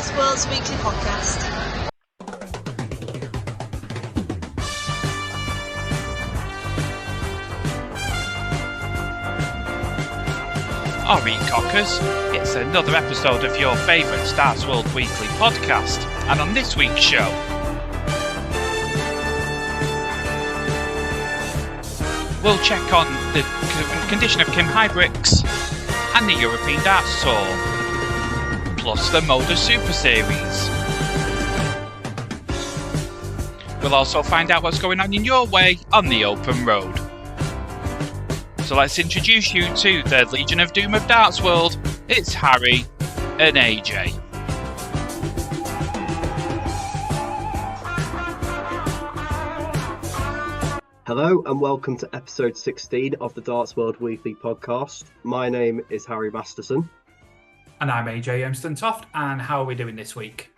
Darts World's weekly podcast. Alright cockers, it's another episode of your favourite Darts World weekly podcast, and on this week's show, we'll check on the condition of Kim Huybrechts and the European Darts Tour, plus the MODUS Super Series. We'll also find out what's going on in your way on the open road. So let's introduce you to the Legion of Doom of Darts World. It's Harry and AJ. Hello and welcome to episode 16 of the Darts World Weekly podcast. My name is Harry Masterson. And I'm AJ Emston-Toft, and how are we doing this week?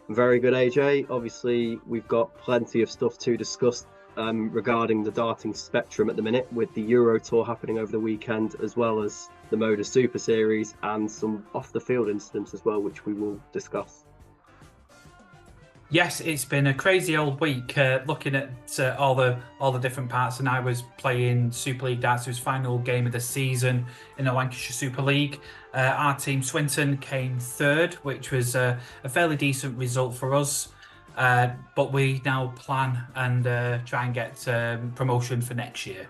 Very good, AJ. Obviously, we've got plenty of stuff to discuss regarding the darting spectrum at the minute, with the Euro Tour happening over the weekend, as well as the MODUS Super Series and some off-the-field incidents as well, which we will discuss. Yes, it's been a crazy old week looking at all the different parts, and I was playing Super League Darts. It was final game of the season in the Lancashire Super League. Our team, Swinton, came third, which was a fairly decent result for us. But we now plan and try and get promotion for next year.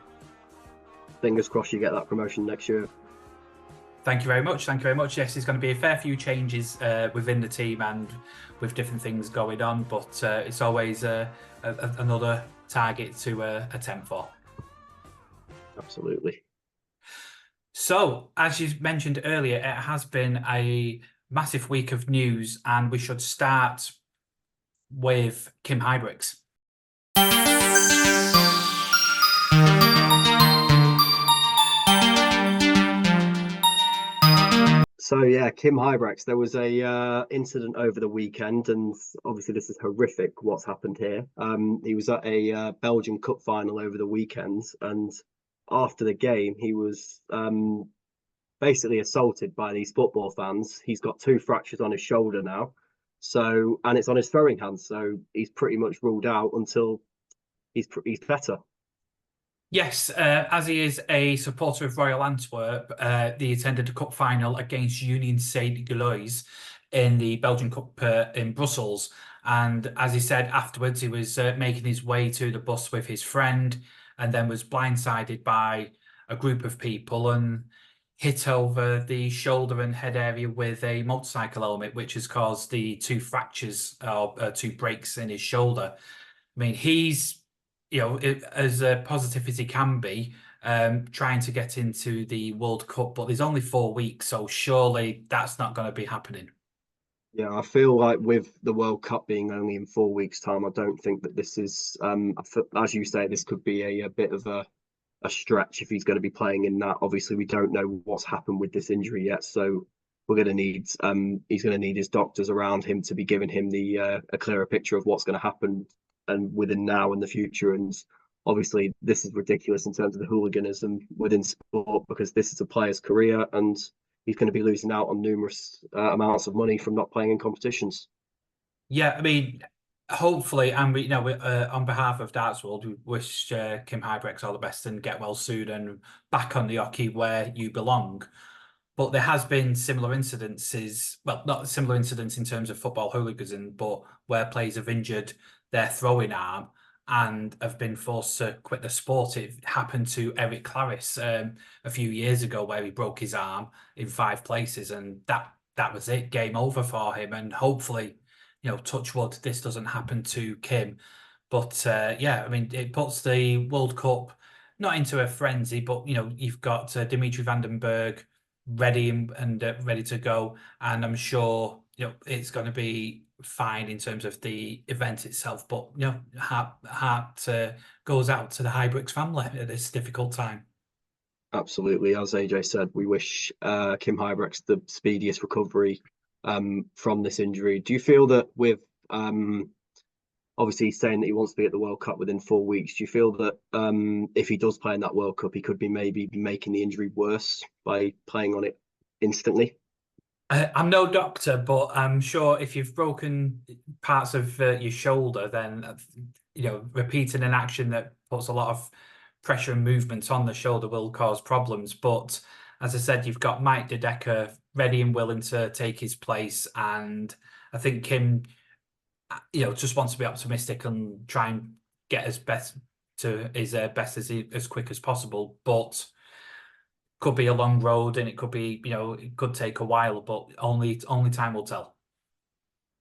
Fingers crossed you get that promotion next year. Thank you very much. Thank you very much. Yes, there's going to be a fair few changes within the team and with different things going on, but it's always another target to attempt for. Absolutely. So, as you mentioned earlier, it has been a massive week of news, and we should start with Kim Huybrechts. So yeah, Kim Huybrechts, there was a incident over the weekend, and obviously this is horrific what's happened here. He was at a Belgian Cup final over the weekend, and after the game he was basically assaulted by these football fans. He's got 2 fractures on his shoulder now. So, and it's on his throwing hand, so he's pretty much ruled out until he's better. Yes, as he is a supporter of Royal Antwerp, he attended a cup final against Union Saint-Gilloise in the Belgian Cup in Brussels. And as he said afterwards, he was making his way to the bus with his friend, and then was blindsided by a group of people and hit over the shoulder and head area with a motorcycle helmet, which has caused the 2 fractures or 2 breaks in his shoulder. I mean, he's, as positive as he can be, trying to get into the World Cup, but there's only 4 weeks, so surely that's not going to be happening. Yeah, I feel like with the World Cup being only in 4 weeks' time, I don't think that this is, as you say, this could be a bit of a stretch if he's going to be playing in that. Obviously, we don't know what's happened with this injury yet, so we're going to need he's going to need his doctors around him to be giving him a clearer picture of what's going to happen and within now and the future. And obviously, this is ridiculous in terms of the hooliganism within sport, because this is a player's career, and he's going to be losing out on numerous amounts of money from not playing in competitions. Yeah, I mean, hopefully, and we, on behalf of Darts World, we wish Kim Huybrechts all the best and get well soon and back on the hockey where you belong. But there has been similar incidences, well, not similar incidents in terms of football hooliganism, but where players have injured their throwing arm and have been forced to quit the sport. It happened to Eric Claris a few years ago, where he broke his arm in 5 places, and that was it, game over for him. And hopefully, touch wood, this doesn't happen to Kim. But yeah, I mean, it puts the World Cup not into a frenzy, but you've got Dimitri van den Berg ready and ready to go, and I'm sure it's going to be fine in terms of the event itself. But heart goes out to the Huybrechts family at this difficult time. Absolutely, as AJ said, we wish Kim Huybrechts the speediest recovery from this injury. Do you feel that with obviously he's saying that he wants to be at the World Cup within 4 weeks, do you feel that if he does play in that World Cup, he could be maybe making the injury worse by playing on it instantly? I'm no doctor, but I'm sure if you've broken parts of your shoulder, then repeating an action that puts a lot of pressure and movement on the shoulder will cause problems. But as I said, you've got Mike De Decker ready and willing to take his place, and I think Kim, just wants to be optimistic and try and get as best as quick as possible. But could be a long road, and it could be, it could take a while, but only time will tell.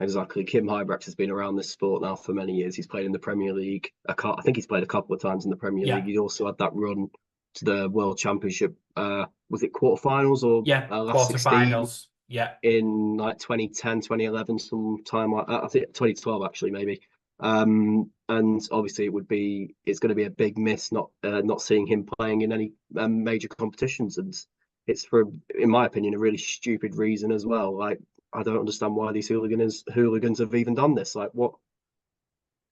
Exactly. Kim Huybrechts has been around this sport now for many years. He's played in the Premier League. I think he's played a couple of times in the Premier League. He also had that run to the World Championship. Was it quarterfinals or last 16? Quarterfinals. Yeah. In like 2010, 2011, sometime like I think 2012 actually maybe. And obviously it's going to be a big miss not seeing him playing in any major competitions, and it's in my opinion, a really stupid reason as well. Like, I don't understand why these hooligans have even done this. Like, what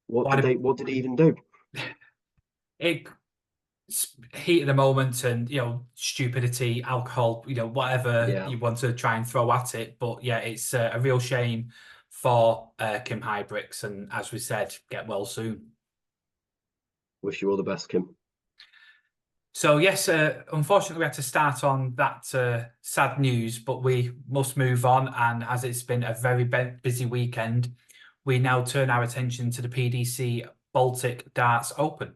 did he even do? Heat of the moment, and stupidity, alcohol, whatever you want to try and throw at it. But yeah, it's a real shame for Kim Huybrechts, and as we said, get well soon. Wish you all the best, Kim. So yes, unfortunately we had to start on that sad news, but we must move on. And as it's been a very busy weekend, we now turn our attention to the PDC Baltic Darts Open.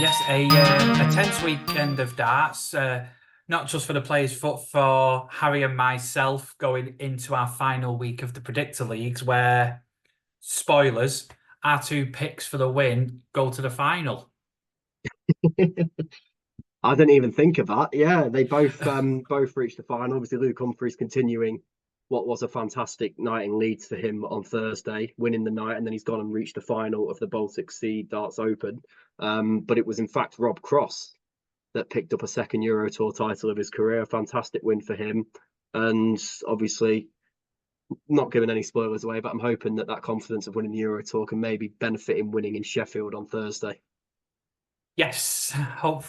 Yes, a tense weekend of darts, not just for the players, but for Harry and myself going into our final week of the Predictor Leagues, where, spoilers, our two picks for the win go to the final. I didn't even think of that. Yeah, they both reached the final. Obviously, Luke Humphries continuing what was a fantastic night in Leeds for him on Thursday, winning the night, and then he's gone and reached the final of the Baltic Sea Darts Open. But it was in fact Rob Cross that picked up a second Euro Tour title of his career. A fantastic win for him, and obviously, not giving any spoilers away, but I'm hoping that confidence of winning the Euro Tour can maybe benefit him winning in Sheffield on Thursday. Yes,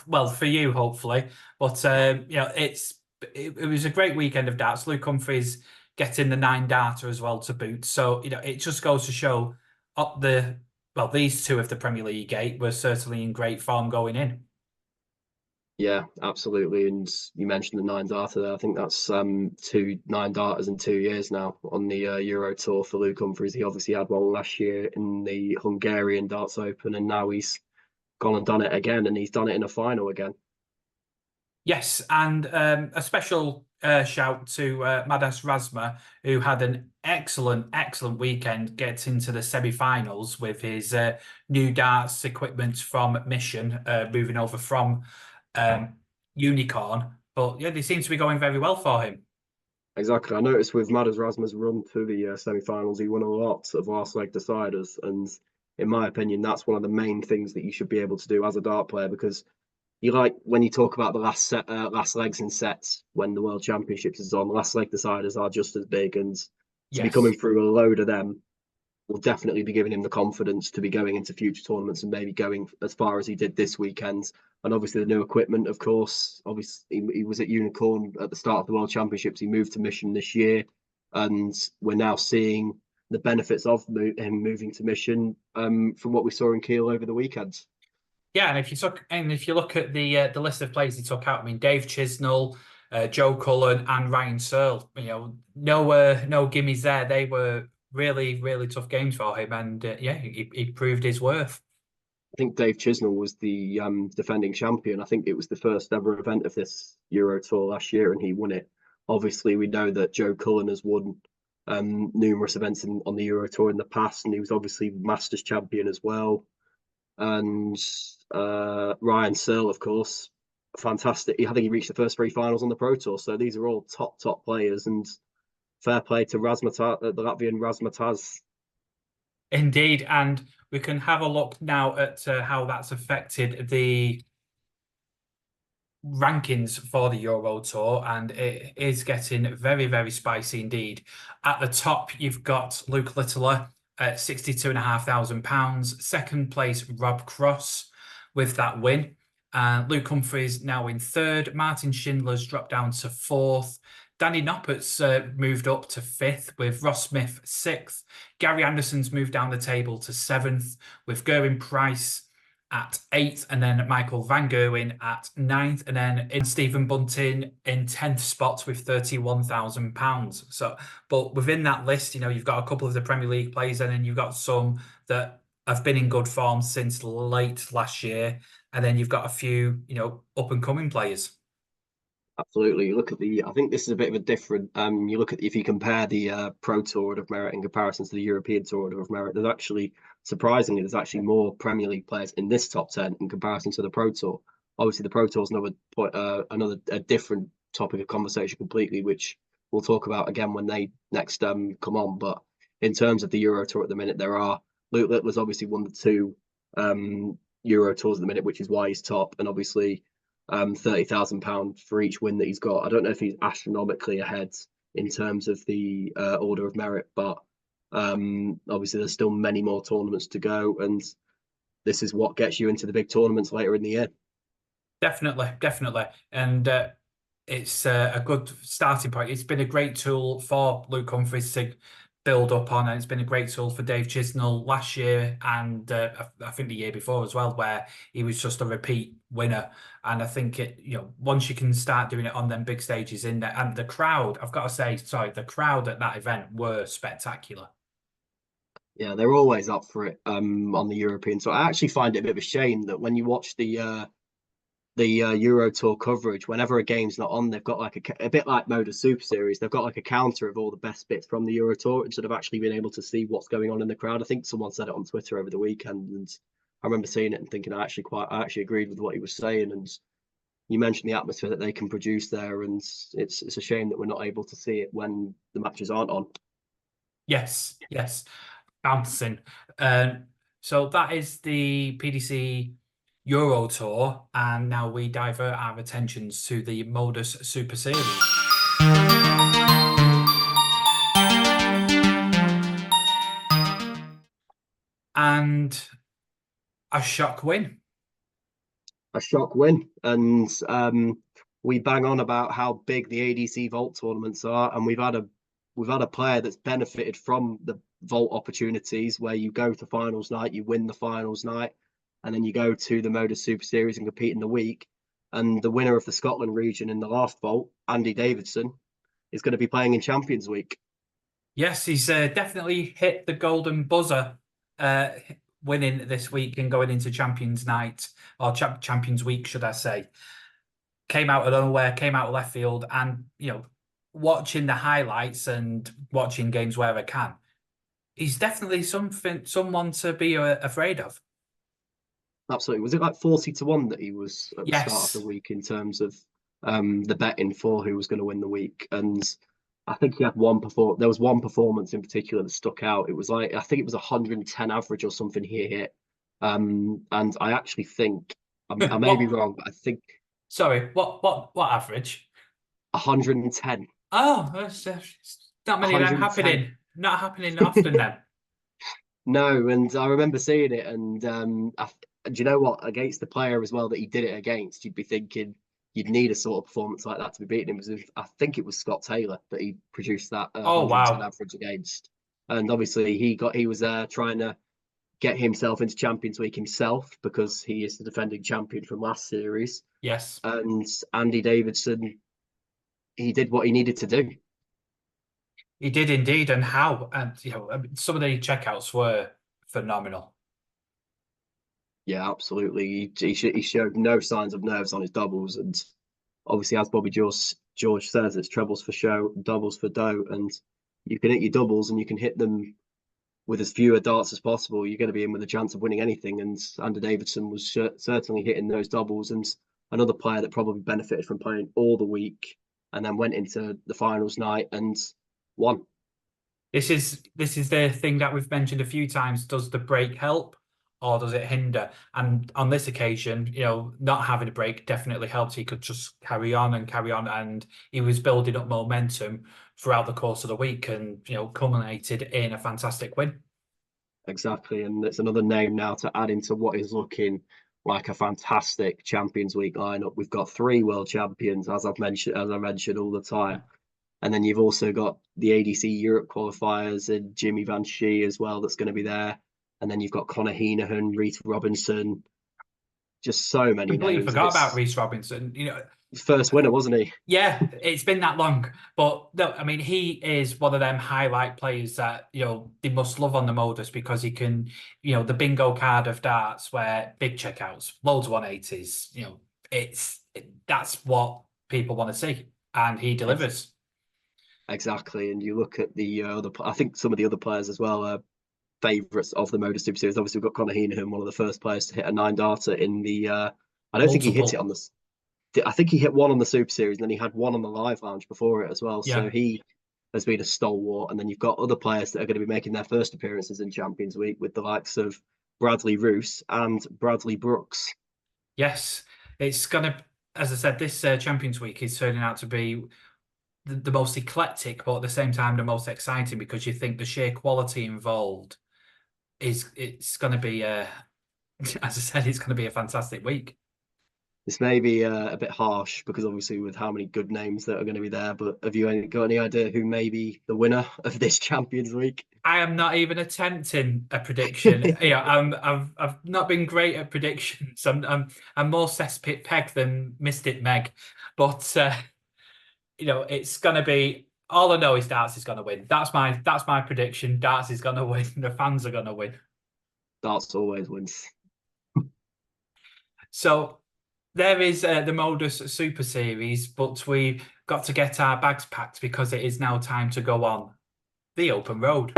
well, for you, hopefully. But it was a great weekend of darts. Luke Humphries getting the 9-darter as well to boot. So it just goes to show these two of the Premier League 8 were certainly in great form going in. Yeah, absolutely. And you mentioned the 9-darter there. I think that's 2 9-darters in 2 years now on the Euro Tour for Luke Humphries. He obviously had one last year in the Hungarian Darts Open, and now he's gone and done it again, and he's done it in a final again. Yes, and a special shout to MODUS Razma, who had an excellent weekend, gets into the semi-finals with his new darts equipment from Mission, moving over from Unicorn. But yeah, they seem to be going very well for him. Exactly. I noticed with MODUS Razma's run to the semi-finals, he won a lot of last leg deciders, and in my opinion, that's one of the main things that you should be able to do as a dart player, because you like when you talk about the last legs in sets when the World Championships is on, last leg deciders are just as big, and to be coming through a load of them will definitely be giving him the confidence to be going into future tournaments and maybe going as far as he did this weekend. And obviously the new equipment, of course, obviously he was at Unicorn at the start of the World Championships. He moved to Mission this year, and we're now seeing the benefits of him moving to Mission from what we saw in Kiel over the weekend. Yeah, and if you look at the list of players he took out, I mean, Dave Chisnell, Joe Cullen, and Ryan Searle. No gimmies there. They were really, really tough games for him, and he proved his worth. I think Dave Chisnell was the defending champion. I think it was the first ever event of this Euro Tour last year, and he won it. Obviously, we know that Joe Cullen has won numerous events on the Euro Tour in the past, and he was obviously Masters champion as well. And Ryan Searle, of course, fantastic. I think he reached the first 3 finals on the Pro Tour. So these are all top players, and fair play to Razzmatazz, the Latvian Razzmatazz. Indeed, and we can have a look now at how that's affected the rankings for the Euro Tour, and it is getting very, very spicy indeed. At the top, you've got Luke Littler at £62,500. Second place, Rob Cross with that win. Luke Humphries now in third. Martin Schindler's dropped down to fourth. Danny Noppert's moved up to fifth, with Ross Smith sixth. Gary Anderson's moved down the table to seventh, with Gerwin Price at eighth, and then Michael Van Gerwen at ninth, and then in Stephen Bunting in 10th spot with £31,000. So, but within that list, you've got a couple of the Premier League players, and then you've got some that have been in good form since late last year, and then you've got a few, up and coming players. Absolutely. You look at I think this is a bit of a different, you look at, if you compare the Pro Tour Order of Merit in comparison to the European Tour Order of Merit, surprisingly, there's actually more Premier League players in this top 10 in comparison to the Pro Tour. Obviously, the Pro Tour is a different topic of conversation completely, which we'll talk about again when they next come on. But in terms of the Euro Tour at the minute, Luke Littler's obviously won the two Euro Tours at the minute, which is why he's top, and obviously £30,000 for each win that he's got. I don't know if he's astronomically ahead in terms of the Order of Merit, but obviously there's still many more tournaments to go, and this is what gets you into the big tournaments later in the year. Definitely. And it's a good starting point. It's been a great tool for Luke Humphries to build up on, and it's been a great tool for Dave Chisnell last year, and I think the year before as well, where he was just a repeat winner. And I think once you can start doing it on them big stages in there, and the crowd, I've got to say, the crowd at that event were spectacular. Yeah, they're always up for it on the European. So I actually find it a bit of a shame that when you watch the Euro Tour coverage, whenever a game's not on, they've got like a bit like MODUS Super Series, they've got like a counter of all the best bits from the Euro Tour instead of actually being able to see what's going on in the crowd. I think someone said it on Twitter over the weekend, and I remember seeing it and thinking I actually agreed with what he was saying. And you mentioned the atmosphere that they can produce there, and it's a shame that we're not able to see it when the matches aren't on. Yes, bouncing. So that is the PDC Euro Tour, and now we divert our attentions to the MODUS Super Series. And a shock win. And we bang on about how big the ADC Vault tournaments are, and we've had a player that's benefited from the Vault opportunities, where you go to finals night, you win the finals night, and then you go to the MODUS Super Series and compete in the week. And the winner of the Scotland region in the last Vault, Andy Davidson, is going to be playing in Champions Week. Yes, he's definitely hit the golden buzzer, winning this week and going into Champions Night, or Champions Week, should I say. Came out of nowhere, came out of left field, and watching the highlights and watching games where I can, he's definitely someone to be afraid of. Absolutely. Was it like 40-1 that he was at the start of the week in terms of the betting for who was going to win the week? And I think he had there was one performance in particular that stuck out. It was like, I think it was 110 average or something he hit. And I actually think, I may be wrong, but I think... Sorry, what average? 110. Oh, that's not many of them happening. Not happening often then. No, and I remember seeing it, and do you know what? Against the player as well that he did it against, you'd be thinking you'd need a sort of performance like that to be beating him. I think it was Scott Taylor that he produced that 110 average against, and obviously he was trying to get himself into Champions Week himself, because he is the defending champion from last series. Yes, and Andy Davidson, he did what he needed to do. He did indeed, and how? And some of the checkouts were phenomenal. Yeah, absolutely. He showed no signs of nerves on his doubles, and obviously, as Bobby George says, it's trebles for show, doubles for dough, and you can hit your doubles and you can hit them with as fewer darts as possible. You're going to be in with a chance of winning anything, and Andy Davidson was certainly hitting those doubles, and another player that probably benefited from playing all the week and then went into the finals night and won. This is the thing that we've mentioned a few times. Does the break help or does it hinder? And on this occasion, not having a break definitely helped. He could just carry on, and he was building up momentum throughout the course of the week, and culminated in a fantastic win. Exactly, and it's another name now to add into what is looking like a fantastic Champions Week lineup. We've got 3 world champions, as I mentioned all the time. And then you've also got the ADC Europe qualifiers and Jimmy Van Schie as well that's going to be there. And then you've got Conor Heenahan, Reece Robinson, just so many Completely names. forgot about Reece Robinson. You know, first winner, wasn't he? yeah, it's been that long. But no, I mean, he is one of them highlight players that, you know, they must love on the modus because he can, you know, the bingo card of darts where big checkouts, loads of 180s, you know, that's what people want to see. And he delivers. Exactly. And you look at the I think some of the other players as well are favourites of the Modus Super Series. Obviously, we've got Conor Heenahan, one of the first players to hit a 9-darter in the. I don't think he hit it on the. I think he hit one on the Super Series, and then he had one on the Live Lounge before it as well. Yeah. So he has been a stalwart. And then you've got other players that are going to be making their first appearances in Champions Week with the likes of Bradley Roos and Bradley Brooks. Yes, it's going to, as I said, this Champions Week is turning out to be the most eclectic, but at the same time the most exciting because you think the sheer quality involved it's going to be, as I said, it's going to be a fantastic week. This may be a bit harsh because obviously with how many good names that are going to be there, but have you got any idea who may be the winner of this Champions Week? I am not even attempting a prediction. I've not been great at predictions. I'm more cesspit Peg than Mystic Meg, but you know, it's going to be. All I know is Darts is going to win. That's my prediction. Darts is going to win. The fans are going to win. Darts always wins. So there is the Modus Super Series, but we've got to get our bags packed because it is now time to go on the open road.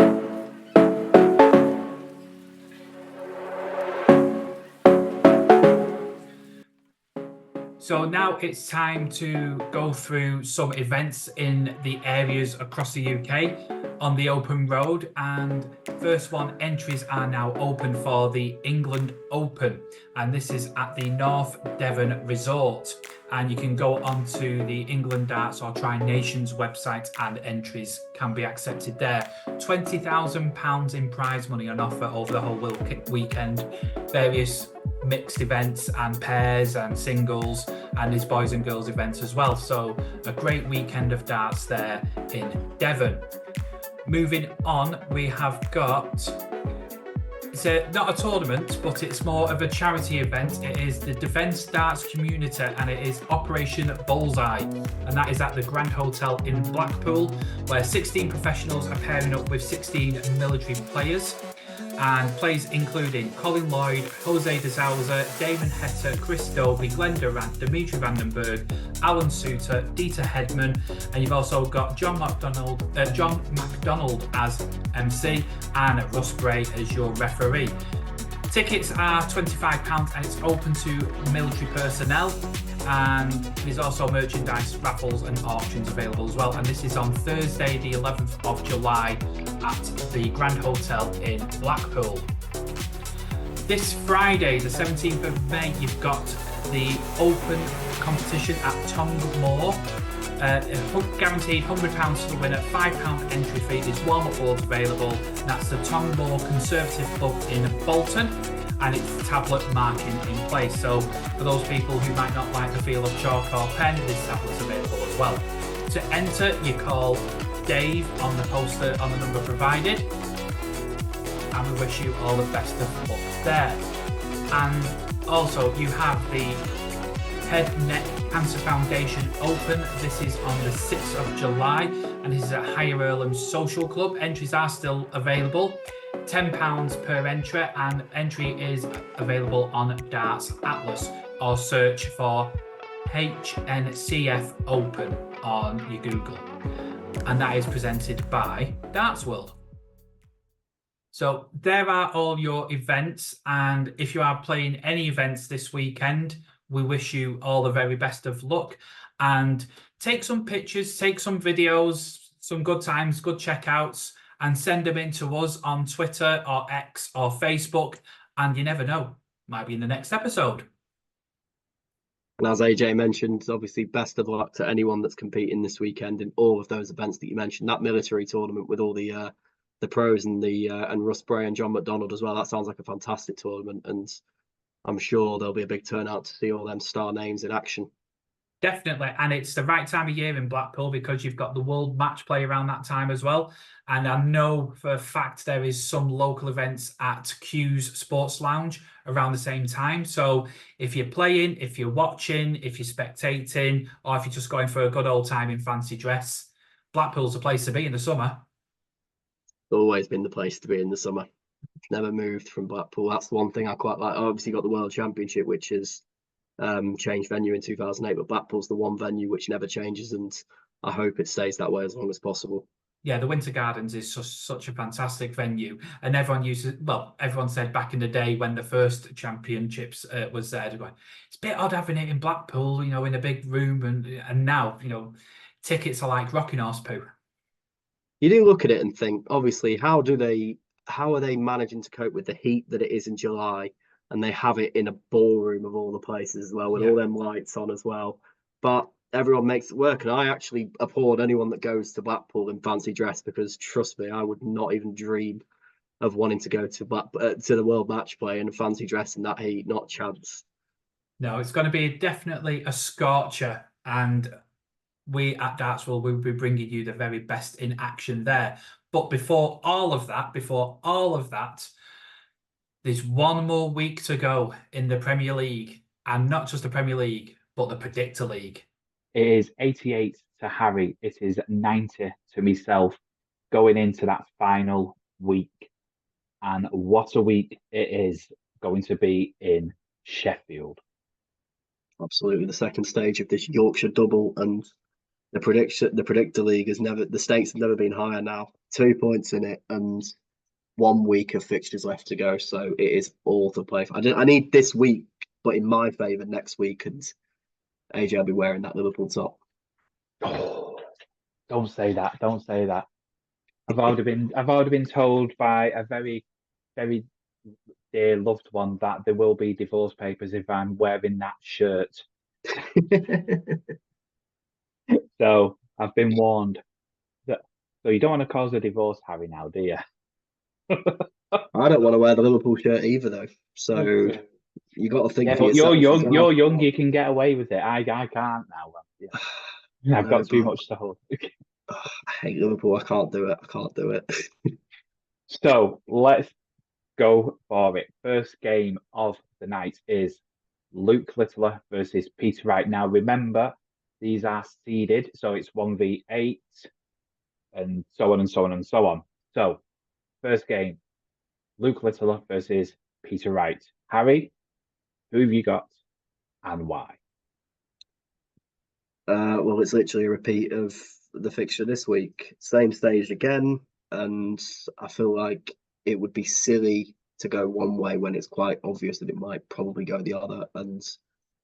So now it's time to go through some events in the areas across the UK on the open road. And first one, entries are now open for the England Open. And this is at the North Devon Resort. And you can go onto the England Darts or Tri Nations website and entries can be accepted there. £20,000 in prize money on offer over the whole weekend. Various mixed events and pairs and singles, and there's boys and girls events as well. So a great weekend of darts there in Devon. Moving on, we have got, it's not a tournament, but it's more of a charity event. It is the Defence Darts Community and it is Operation Bullseye. And that is at the Grand Hotel in Blackpool, where 16 professionals are pairing up with 16 military players. And plays including Colin Lloyd, Jose de Souza, Damon Hetta, Chris Dobie, Glenn Durant, Dimitri Vandenberg, Alan Suter, Dieter Hedman, and you've also got John McDonald as MC and Russ Bray as your referee. Tickets are £25 and it's open to military personnel. And there's also merchandise, raffles and auctions available as well. And this is on Thursday, the 11th of July at the Grand Hotel in Blackpool. This Friday, the 17th of May, you've got the Open competition at Tongue Moor. Guaranteed £100 to the winner, £5 entry fee. There's warm-up boards available. That's the Tongue Moor Conservative Club in Bolton. And it's tablet marking in place. So for those people who might not like the feel of chalk or pen, this tablet's available as well. To enter, you call Dave on the poster on the number provided. And we wish you all the best of luck there. And also you have the Head Neck Cancer Foundation Open. This is on the 6th of July and this is at Higher Earlham Social Club. Entries are still available. £10 per entry, and entry is available on Darts Atlas or search for HNCF Open on your Google, and that is presented by Darts World. So there are all your events, and if you are playing any events this weekend, we wish you all the very best of luck, and take some pictures, take some videos, some good times, good checkouts, and send them in to us on Twitter or X or Facebook. And you never know, might be in the next episode. And as AJ mentioned, obviously best of luck to anyone that's competing this weekend in all of those events that you mentioned. That military tournament with all the pros and Russ Bray and John McDonald as well. That sounds like a fantastic tournament. And I'm sure there'll be a big turnout to see all them star names in action. Definitely, and it's the right time of year in Blackpool because you've got the World Match Play around that time as well. And I know for a fact there is some local events at Q's Sports Lounge around the same time. So if you're playing, if you're watching, if you're spectating, or if you're just going for a good old time in fancy dress, Blackpool's the place to be in the summer. Always been the place to be in the summer. Never moved from Blackpool. That's the one thing I quite like. Obviously, got the World Championship, which is changed venue in 2008, but Blackpool's the one venue which never changes, and I hope it stays that way as long as possible. Yeah, the Winter Gardens is such a fantastic venue, and everyone said back in the day when the first championships was there, they're going, it's a bit odd having it in Blackpool, in a big room, and now, tickets are like rocking horse poo. You do look at it and think, obviously, how are they managing to cope with the heat that it is in July, and they have it in a ballroom of all the places as well, with all them lights on as well. But everyone makes it work, and I actually applaud anyone that goes to Blackpool in fancy dress, because trust me, I would not even dream of wanting to go to the World Match Play in a fancy dress in that heat. Not a chance. No, it's going to be definitely a scorcher, and we at Dartsville will be bringing you the very best in action there. But before all of that, there's one more week to go in the Premier League, and not just the Premier League, but the Predictor League. It is 88 to Harry. It is 90 to myself going into that final week. And what a week it is going to be in Sheffield. Absolutely, the second stage of this Yorkshire double, and the Predictor League the stakes have never been higher now. 2 points in it, and 1 week of fixtures left to go, so it is all to play for. I need this week, but in my favour next week, and AJ will be wearing that Liverpool top. Oh, don't say that. Don't say that. I've already been told by a very, very dear loved one that there will be divorce papers if I'm wearing that shirt. So I've been warned. So you don't want to cause a divorce, Harry, now, do you? I don't want to wear the Liverpool shirt either, though. So you got to think. Yeah, for but yourself. you're young. You can get away with it. I can't now. Yeah. I've got too much to hold. I hate Liverpool. I can't do it. So let's go for it. First game of the night is Luke Littler versus Peter Wright. Now, remember, these are seeded, so it's 1v8 and so on and so on and so on. So, first game, Luke Littler versus Peter Wright. Harry, who have you got and why? Well, it's literally a repeat of the fixture this week. Same stage again, and I feel like it would be silly to go one way when it's quite obvious that it might probably go the other, and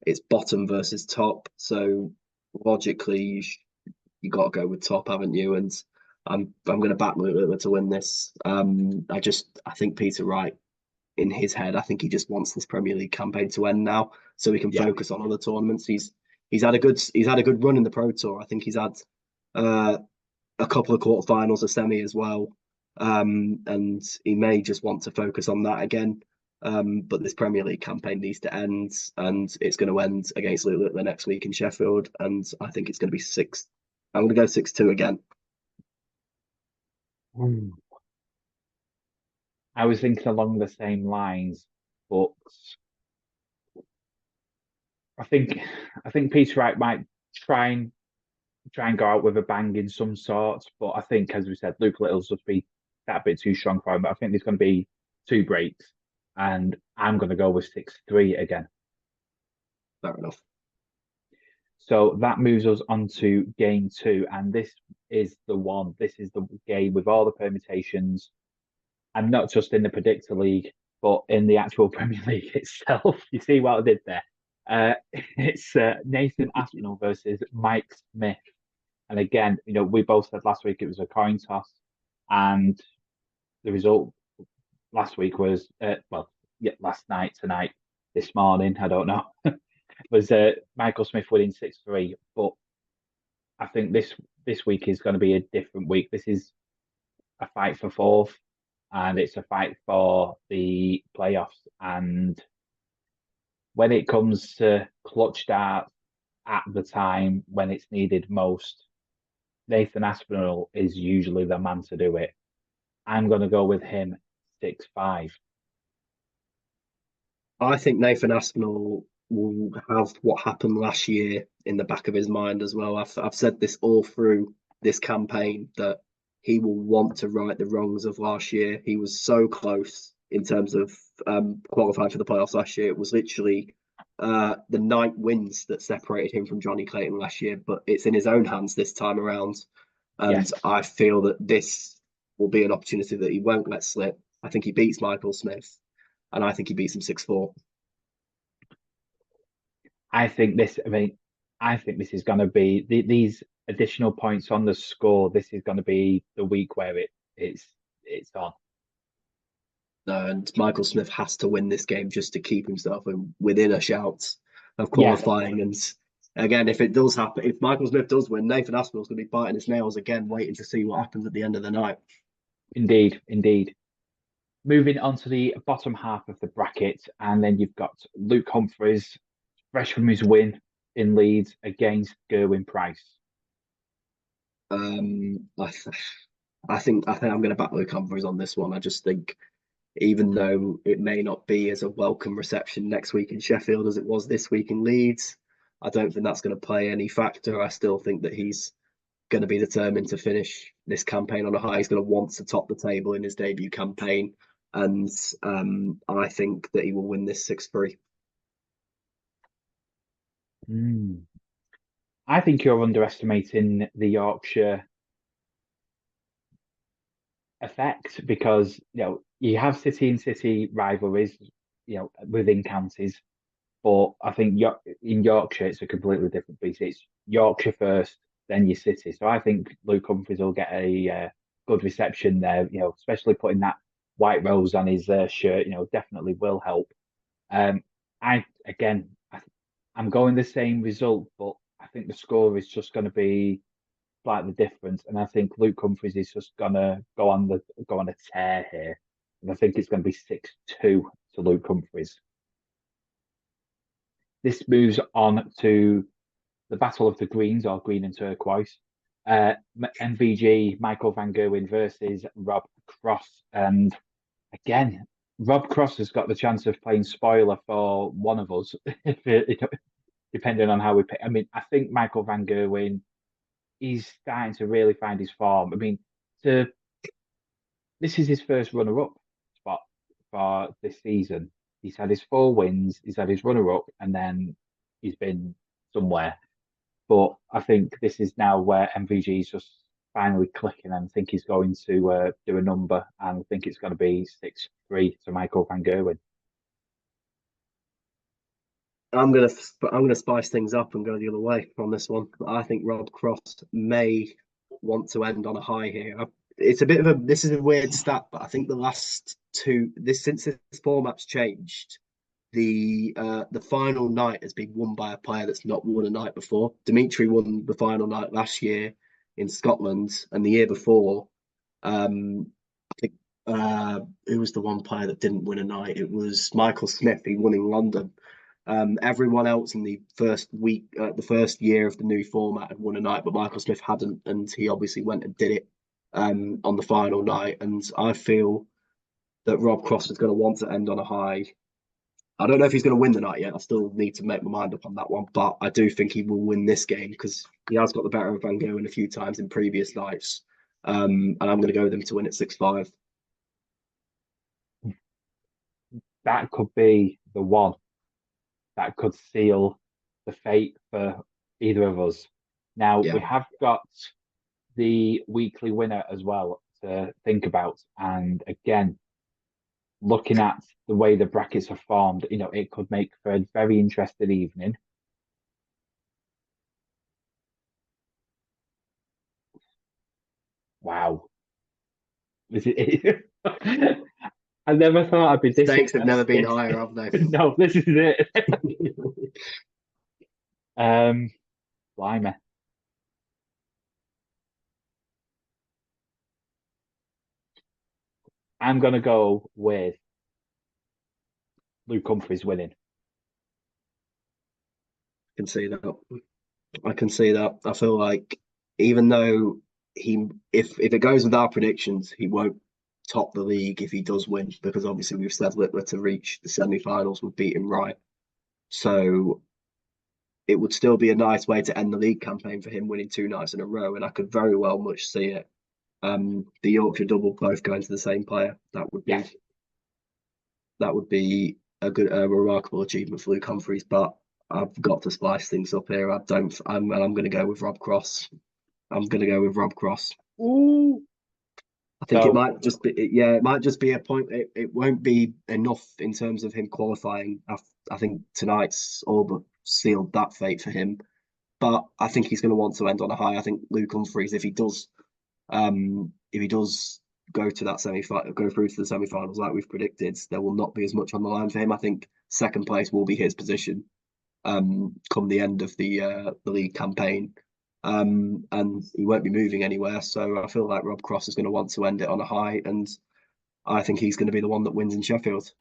it's bottom versus top. So logically, you got to go with top, haven't you? And I'm going to back Littler to win this. I think Peter Wright, in his head, I think he just wants this Premier League campaign to end now, so he can focus on other tournaments. He's had a good run in the Pro Tour. I think he's had a couple of quarterfinals, a semi as well, and he may just want to focus on that again. But this Premier League campaign needs to end, and it's going to end against Luke Littler next week in Sheffield, and I think it's going to be 6. I'm going to go 6-2 again. I was thinking along the same lines, but I think Peter Wright might try and go out with a bang in some sort. But I think, as we said, Luke Little's just be that bit too strong for him. But I think there's going to be 2 breaks, and I'm going to go with 6-3 again. Fair enough. So that moves us on to game 2, and this is the one. This is the game with all the permutations, and not just in the Predictor League, but in the actual Premier League itself. You see what I did there? It's Nathan Aspinall versus Mike Smith. And again, we both said last week it was a coin toss, and the result last week was, last night, tonight, this morning, I don't know, was Michael Smith winning 6-3. But I think this week is going to be a different week. This is a fight for 4th, and it's a fight for the playoffs. And when it comes to clutch darts at the time when it's needed most, Nathan Aspinall is usually the man to do it. I'm going to go with him 6-5. I think Nathan Aspinall will have what happened last year in the back of his mind as well. I've said this all through this campaign that he will want to right the wrongs of last year. He was so close in terms of qualifying for the playoffs last year. It was literally the 9 wins that separated him from Johnny Clayton last year, but it's in his own hands this time around. And Yes. I feel that this will be an opportunity that he won't let slip. I think he beats Michael Smith, and I think he beats him 6-4. I think this. I think this is going to be these additional points on the score. This is going to be the week where it's on. And Michael Smith has to win this game just to keep himself within a shout of Yeah. qualifying. And again, if it does happen, if Michael Smith does win, Nathan Aspinall's going to be biting his nails again, waiting to see what happens at the end of the night. Indeed, indeed. Moving on to the bottom half of the bracket, and then you've got Luke Humphries, fresh from his win in Leeds against Gerwyn Price. I think I'm going to back Luke Humphries on this one. I just think, even though it may not be as a welcome reception next week in Sheffield as it was this week in Leeds, I don't think that's going to play any factor. I still think that he's going to be determined to finish this campaign on a high. He's going to want to top the table in his debut campaign, and I think that he will win this 6-3. I think you're underestimating the Yorkshire effect because you have city and city rivalries, within counties, but I think in Yorkshire it's a completely different beast. It's Yorkshire first, then your city. So I think Luke Humphries will get a good reception there. Especially putting that white rose on his shirt. Definitely will help. I again, I'm going the same result, but I think the score is just going to be slightly different, and I think Luke Humphries is just gonna go on a tear here, and I think it's going to be 6-2 to Luke Humphries. This moves on to the Battle of the Greens, or Green and Turquoise. MVG Michael Van Gerwen versus Rob Cross, and again, Rob Cross has got the chance of playing spoiler for one of us, depending on how we pick. I mean, I think Michael Van Gerwen, he's starting to really find his form. I mean, this is his first runner-up spot for this season. He's had his 4 wins, he's had his runner-up, and then he's been somewhere. But I think this is now where MVG is just finally clicking, and I think he's going to do a number, and I think it's going to be 6-3 to Michael Van Gerwen. I'm gonna spice things up and go the other way on this one. I think Rob Cross may want to end on a high here. It's a bit of this is a weird stat, but I think the last since this format's changed, the final night has been won by a player that's not won a night before. Dimitri won the final night last year in Scotland, and the year before, I think who was the one player that didn't win a night? It was Michael Smith. He won in London. Everyone else in the first week, the first year of the new format, had won a night, but Michael Smith hadn't, and he obviously went and did it on the final night. And I feel that Rob Cross is going to want to end on a high. I don't know if he's going to win the night yet. I still need to make my mind up on that one, but I do think he will win this game because he has got the better of Van Gerwen a few times in previous nights. And I'm going to go with him to win at 6-5. That could be the one that could seal the fate for either of us. Now, we have got the weekly winner as well to think about. And again, looking at the way the brackets are formed, it could make for a very interesting evening. Wow. I never thought I'd be this. Stakes have never been higher, have they? No, this is it. Blimey. I'm going to go with Luke Humphries winning. can see that. I can see that. I feel like even though if it goes with our predictions, he won't top the league if he does win, because obviously we've said Littler to reach the semi-finals would beat him right. So it would still be a nice way to end the league campaign for him, winning 2 nights in a row, and I could very well much see it. The Yorkshire double both going to the same player. That would be a remarkable achievement for Luke Humphries. But I've got to spice things up here. I'm going to go with Rob Cross. Ooh. I think it might just be a point. It won't be enough in terms of him qualifying. I think tonight's all but sealed that fate for him. But I think he's going to want to end on a high. I think Luke Humphries, if he does go to that go through to the semi-finals like we've predicted, there will not be as much on the line for him. I think second place will be his position come the end of the league campaign. And he won't be moving anywhere. So I feel like Rob Cross is going to want to end it on a high, and I think he's going to be the one that wins in Sheffield.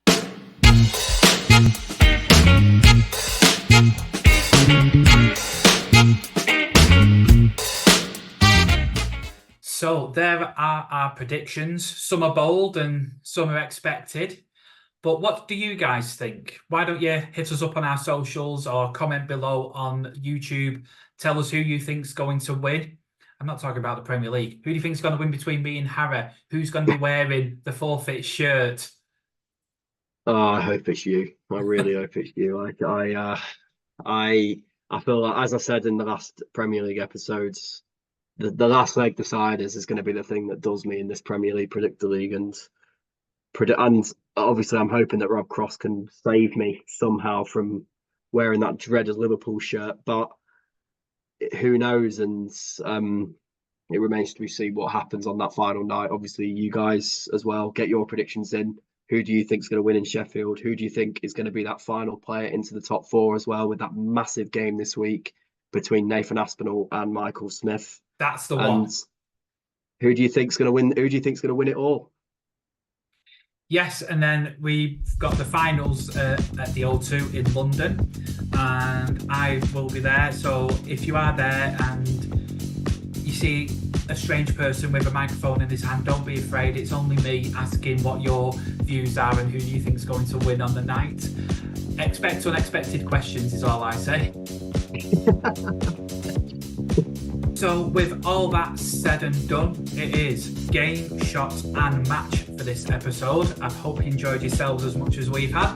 So there are our predictions. Some are bold and some are expected. But what do you guys think? Why don't you hit us up on our socials or comment below on YouTube? Tell us who you think's going to win. I'm not talking about the Premier League. Who do you think's going to win between me and Harry? Who's going to be wearing the forfeit shirt? Oh, I hope it's you. I really hope it's you. I feel like, as I said in the last Premier League episodes, the last leg deciders is going to be the thing that does me in this Premier League Predictor League, and obviously I'm hoping that Rob Cross can save me somehow from wearing that dreaded Liverpool shirt, but who knows? And it remains to be seen what happens on that final night. Obviously, you guys as well, get your predictions in. Who do you think is going to win in Sheffield? Who do you think is going to be that final player into the top 4 as well, with that massive game this week between Nathan Aspinall and Michael Smith? That's the one. Who do you think's going to win? Who do you think's going to win it all? Yes, and then we've got the finals at the O2 in London, and I will be there. So if you are there and you see a strange person with a microphone in his hand, don't be afraid. It's only me asking what your views are and who you think is going to win on the night. Expect unexpected questions is all I say. So with all that said and done, it is game, shot and match for this episode. I hope you enjoyed yourselves as much as we've had.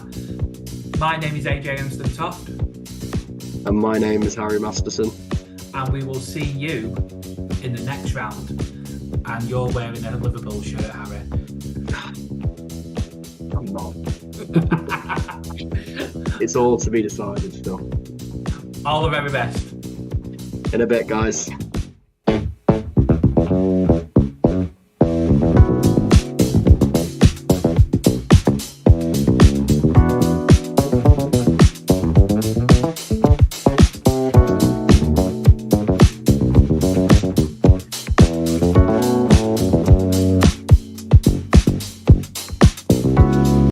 My name is AJ Amston Toft. And my name is Harry Masterson. And we will see you in the next round. And you're wearing a Liverpool shirt, Harry. I'm not. It's all to be decided still. All the very best. In a bit, guys.